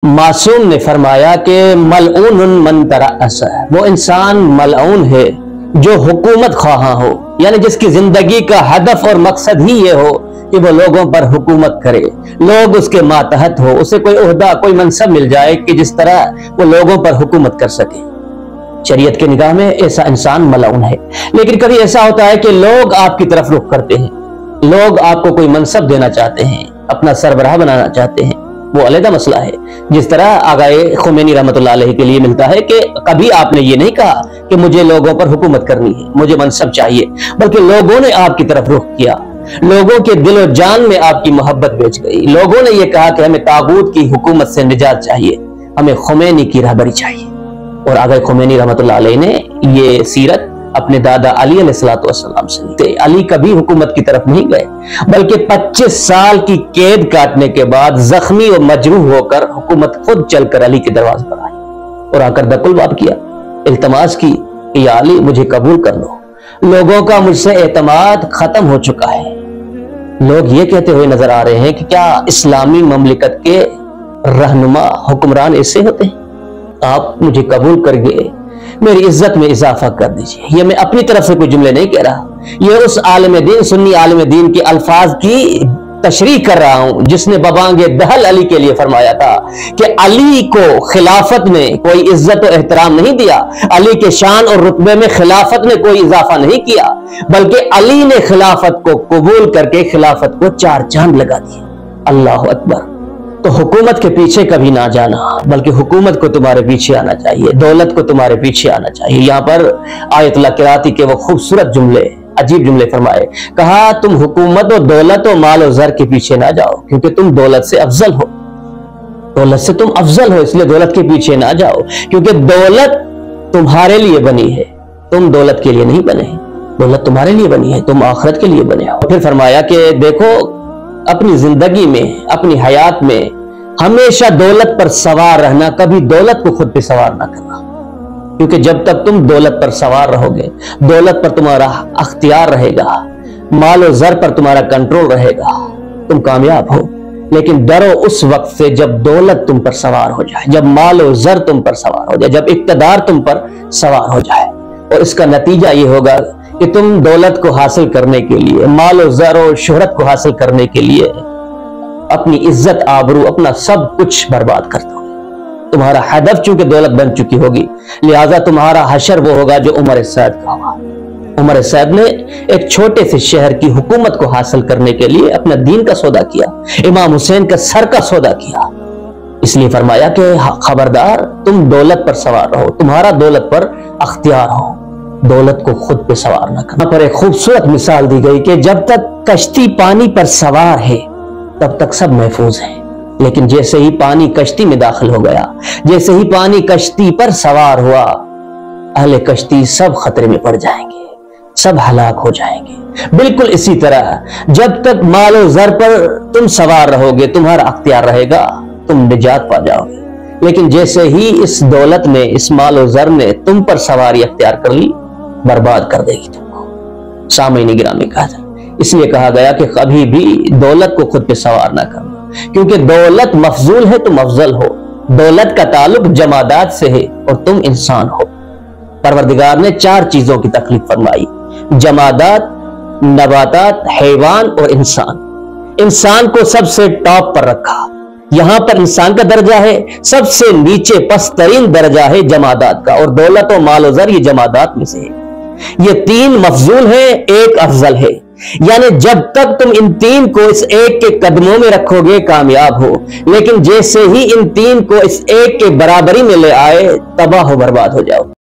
मासूम ने फरमाया कि मलऊन मन तरअस, वो इंसान मलऊन है जो हुकूमत ख्वाहा हो, यानी जिसकी जिंदगी का हदफ और मकसद ही ये हो कि वो लोगों पर हुकूमत करे, लोग उसके मातहत हो, उसे कोई ओहदा कोई मनसब मिल जाए कि जिस तरह वो लोगों पर हुकूमत कर सके। शरीयत के निगाह में ऐसा इंसान मलऊन है। लेकिन कभी ऐसा होता है कि लोग आपकी तरफ रुख करते हैं, लोग आपको कोई मनसब देना चाहते हैं, अपना सरबराह बनाना चाहते हैं, वो अलग मसला है। जिस तरह आगाए खुमैनी रहमतुल्लाह अलैह के लिए मिलता है कि कभी आपने ये नहीं कहा कि मुझे लोगों पर हुकूमत करनी है, मुझे मनसब चाहिए, बल्कि लोगों ने आपकी तरफ रुख किया, लोगों के दिल और जान में आपकी मोहब्बत बेच गई। लोगों ने यह कहा कि हमें तागूत की हुकूमत से निजात चाहिए, हमें खुमैनी की रहबरी चाहिए। और आगाए खुमैनी रहमतुल्लाह अलैह ने ये सीरत अपने दादा अली अलैहिस्सलाम से ली। अली कभी हुकूमत की तरफ नहीं गए, बल्कि 25 साल की कैद काटने के बाद जख्मी और मजरूह होकर हुकूमत खुद चलकर अली के दरवाजे पर आई और आकर दकुल बात किया, इल्तमास की कि या अली मुझे कबूल कर लो, लोगों का मुझसे एतमाद खत्म हो चुका है। लोग ये कहते हुए नजर आ रहे हैं कि क्या इस्लामी ममलिकत के रहनुमा हुक्मरान ऐसे होते हैं? आप मुझे कबूल करके मेरी इज्जत में इजाफा कर दीजिए। ये मैं अपनी तरफ से कोई जुमले नहीं कह रहा, ये उस आलिम दीन, सुन्नी आलिम दीन के अल्फाज की तशरीह कर रहा हूं जिसने बबांगे दहल अली के लिए फरमाया था कि अली को खिलाफत में कोई इज्जत और एहतराम नहीं दिया, अली के शान और रुतबे में खिलाफत ने कोई इजाफा नहीं किया, बल्कि अली ने खिलाफत को कबूल करके खिलाफत को 4 चांद लगा दिए। अल्लाह अकबर। तो हुकूमत के पीछे कभी ना जाना, बल्कि हुकूमत को तुम्हारे पीछे आना चाहिए, दौलत को तुम्हारे पीछे आना चाहिए। यहाँ पर आयतुल्लाह किराती के वो खूबसूरत जुमले, अजीब जुमले फरमाए, कहा तुम हुकूमत और दौलत और माल और जर के पीछे ना जाओ, क्योंकि तुम दौलत से अफजल हो, दौलत से तुम अफजल हो, इसलिए दौलत के पीछे ना जाओ, क्योंकि दौलत तुम्हारे लिए बनी है, तुम दौलत के लिए नहीं बने, दौलत तुम्हारे लिए बनी है, तुम आखिरत के लिए बने हो। फिर फरमाया कि देखो अपनी जिंदगी में, अपनी हयात में हमेशा दौलत पर सवार रहना, कभी दौलत को खुद पे सवार ना करना, क्योंकि जब तक तुम दौलत पर सवार रहोगे, दौलत पर तुम्हारा अख्तियार रहेगा, माल और जर पर तुम्हारा कंट्रोल रहेगा, तुम कामयाब हो। लेकिन डरो उस वक्त से जब दौलत तुम पर सवार हो जाए, जब माल और जर तुम पर सवार हो जाए, जब इक्तदार तुम पर सवार हो जाए, और इसका नतीजा ये होगा कि तुम दौलत को हासिल करने के लिए, माल और ज़र और शोहरत को हासिल करने के लिए अपनी इज्जत, आबरू, अपना सब कुछ बर्बाद कर दोगे। तुम्हारा हदफ चूंकि दौलत बन चुकी होगी, लिहाजा तुम्हारा हशर वो होगा जो उमर सैद का हुआ। उमर सैद ने एक छोटे से शहर की हुकूमत को हासिल करने के लिए अपना दीन का सौदा किया, इमाम हुसैन का सर का सौदा किया। इसलिए फरमाया कि खबरदार तुम दौलत पर सवार रहो, तुम्हारा दौलत पर अख्तियार हो, दौलत को खुद पे सवार न करना। पर एक खूबसूरत मिसाल दी गई कि जब तक कश्ती पानी पर सवार है तब तक सब महफूज है, लेकिन जैसे ही पानी कश्ती में दाखिल हो गया, जैसे ही पानी कश्ती पर सवार हुआ, अहले कश्ती सब खतरे में पड़ जाएंगे, सब हलाक हो जाएंगे। बिल्कुल इसी तरह जब तक माल और जर पर तुम सवार रहोगे, तुम्हारा अख्तियार रहेगा, तुम निजात पा जाओगे। लेकिन जैसे ही इस दौलत ने, इस माल और जर ने तुम पर सवारी अख्तियार कर ली, बर्बाद कर देगी तुमको। सामईन गिरामी कहा था, इसलिए कहा गया कि कभी भी दौलत को खुद पे सवार ना करना, क्योंकि दौलत मफजूल है, तुम अफजल हो। दौलत का ताल्लुक जमादात से है और तुम इंसान हो। परवरदिगार ने 4 चीजों की तकलीफ फरमाई, जमादात, नबातात, हैवान और इंसान। इंसान को सबसे टॉप पर रखा, यहां पर इंसान का दर्जा है, सबसे नीचे पस्तरीन दर्जा है जमादात का, और दौलत और माल और ज़र ये जमादात में से है। ये 3 मफजूल है, एक अफजल है, यानी जब तक तुम इन 3 को इस एक के कदमों में रखोगे कामयाब हो, लेकिन जैसे ही इन 3 को इस एक के बराबरी में ले आए, तबाह हो, बर्बाद हो जाओ।